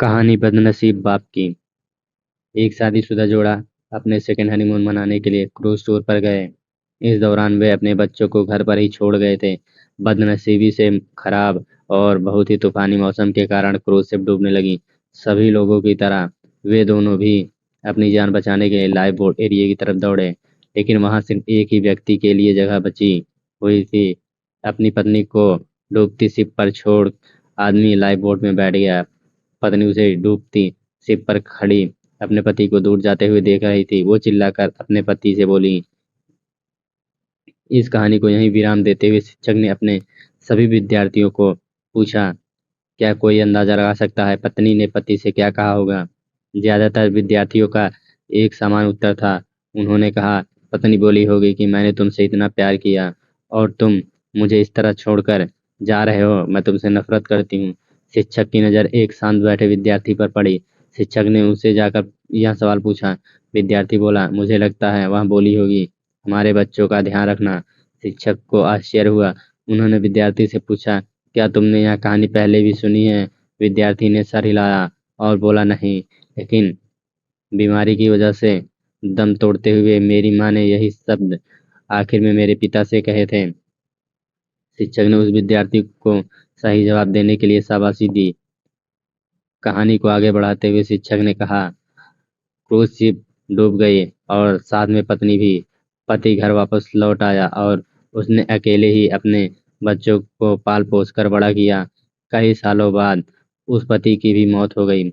कहानी बदनसीब बाप की। एक शादीशुदा जोड़ा अपने सेकंड हनीमून मनाने के लिए क्रूज टूर पर गए। इस दौरान वे अपने बच्चों को घर पर ही छोड़ गए थे। बदनसीबी से खराब और बहुत ही तूफानी मौसम के कारण क्रूज शिप डूबने लगी। सभी लोगों की तरह वे दोनों भी अपनी जान बचाने के लिए लाइफ बोट एरिया की तरफ दौड़े, लेकिन वहां सिर्फ एक ही व्यक्ति के लिए जगह बची हुई थी। अपनी पत्नी को डूबती शिप पर छोड़ आदमी लाइफ बोट में बैठ गया। पत्नी उसे डूबती शिप पर खड़ी अपने पति को दूर जाते हुए देख रही थी। वो चिल्लाकर अपने पति से बोली। इस कहानी को यहीं विराम देते हुए शिक्षक ने अपने सभी विद्यार्थियों को पूछा, क्या कोई अंदाजा लगा सकता है पत्नी ने पति से क्या कहा होगा? ज्यादातर विद्यार्थियों का एक समान उत्तर था। उन्होंने कहा, पत्नी बोली होगी कि मैंने तुमसे इतना प्यार किया और तुम मुझे इस तरह छोड़कर जा रहे हो, मैं तुमसे नफरत करती हूँ। शिक्षक की नज़र एक शांत बैठे विद्यार्थी पर पड़ी। शिक्षक ने उससे जाकर यह सवाल पूछा। विद्यार्थी बोला, मुझे लगता है वह बोली होगी, हमारे बच्चों का ध्यान रखना। शिक्षक को आश्चर्य हुआ। उन्होंने विद्यार्थी से पूछा, क्या तुमने यह कहानी पहले भी सुनी है? विद्यार्थी ने सर हिलाया और बोला, नहीं, लेकिन बीमारी की वजह से दम तोड़ते हुए मेरी माँ ने यही शब्द आखिर में मेरे पिता से कहे थे। शिक्षक ने उस विद्यार्थी को सही जवाब देने के लिए शाबाशी दी। कहानी को आगे बढ़ाते हुए शिक्षक ने कहा, क्रूज शिप डूब गई और साथ में पत्नी भी। पति घर वापस लौट आया और उसने अकेले ही अपने बच्चों को पाल पोस कर बड़ा किया। कई सालों बाद उस पति की भी मौत हो गई।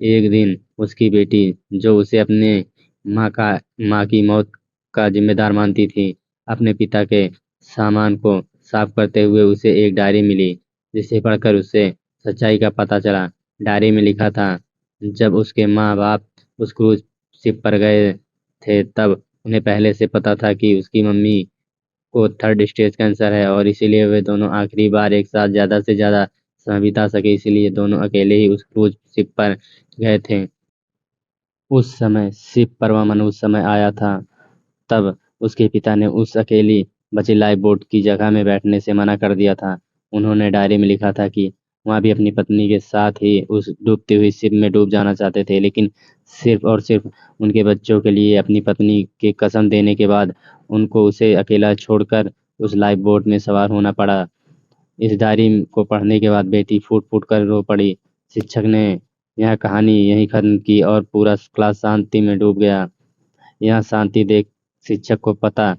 एक दिन उसकी बेटी, जो उसे अपने माँ का माँ की मौत का जिम्मेदार मानती थी, अपने पिता के सामान को साफ करते हुए उसे एक डायरी मिली, जिसे पढ़कर उसे सच्चाई का पता चला। डायरी में लिखा था, जब उसके माँ बाप उस क्रूज शिप पर गए थे तब उन्हें पहले से पता था कि उसकी मम्मी को थर्ड स्टेज कैंसर है और इसीलिए वे दोनों आखिरी बार एक साथ ज़्यादा से ज़्यादा समय बिता सके, इसीलिए दोनों अकेले ही उस क्रूज शिप पर गए थे। उस समय शिव परमाणु उस समय आया था, तब उसके पिता ने उस अकेली बची लाइफ बोट की जगह में बैठने से मना कर दिया था। उन्होंने डायरी में लिखा था कि वहाँ भी अपनी पत्नी के साथ ही उस डूबती हुई शिप में डूब जाना चाहते थे, लेकिन सिर्फ और सिर्फ उनके बच्चों के लिए अपनी पत्नी की कसम देने के बाद उनको उसे अकेला छोड़कर उस लाइफ बोट में सवार होना पड़ा। इस डायरी को पढ़ने के बाद बेटी फूट फूट कर रो पड़ी। शिक्षक ने यह कहानी यहीं खत्म की और पूरा क्लास शांति में डूब गया। यह शांति देख शिक्षक को पता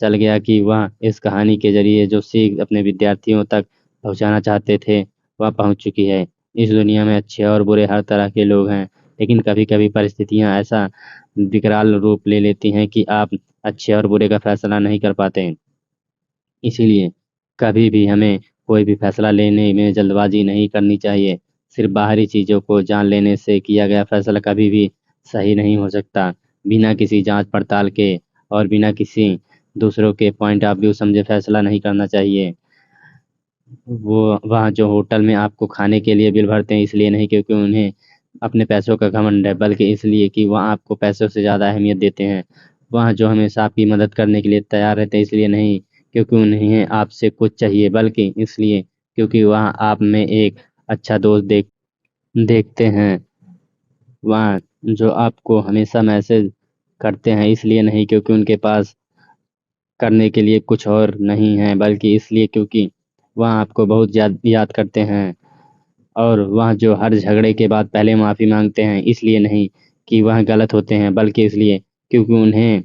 चल गया कि वह इस कहानी के जरिए जो सीख अपने विद्यार्थियों तक पहुंचाना चाहते थे वह पहुंच चुकी है। इस दुनिया में अच्छे और बुरे हर तरह के लोग हैं, लेकिन कभी कभी परिस्थितियां ऐसा विकराल रूप ले लेती हैं कि आप अच्छे और बुरे का फैसला नहीं कर पाते। इसीलिए कभी भी हमें कोई भी फैसला लेने में जल्दबाजी नहीं करनी चाहिए। सिर्फ बाहरी चीज़ों को जान लेने से किया गया फैसला कभी भी सही नहीं हो सकता। बिना किसी जांच पड़ताल के और बिना किसी दूसरों के पॉइंट ऑफ व्यू समझे फैसला नहीं करना चाहिए। वो वहाँ जो होटल में आपको खाने के लिए बिल भरते हैं, इसलिए नहीं क्योंकि उन्हें अपने पैसों का घमंड है, बल्कि इसलिए कि वहाँ आपको पैसों से ज़्यादा अहमियत देते हैं। वहाँ जो हमेशा आपकी मदद करने के लिए तैयार रहते हैं, इसलिए नहीं क्योंकि उन्हें आपसे कुछ चाहिए, बल्कि इसलिए क्योंकि वहाँ आप में एक अच्छा दोस्त देखते हैं। वहाँ जो आपको हमेशा मैसेज करते हैं, इसलिए नहीं क्योंकि उनके पास करने के लिए कुछ और नहीं है, बल्कि इसलिए क्योंकि वह आपको बहुत याद करते हैं। और वह जो हर झगड़े के बाद पहले माफ़ी मांगते हैं, इसलिए नहीं कि वह गलत होते हैं, बल्कि इसलिए क्योंकि उन्हें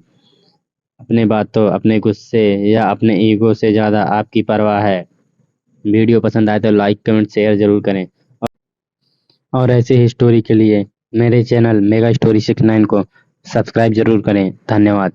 अपने बातों, अपने गुस्से या अपने ईगो से ज़्यादा आपकी परवाह है। वीडियो पसंद आए तो लाइक कमेंट शेयर ज़रूर करें और ऐसे ही स्टोरी के लिए मेरे चैनल मेगा स्टोरी 69 को सब्सक्राइब ज़रूर करें। धन्यवाद।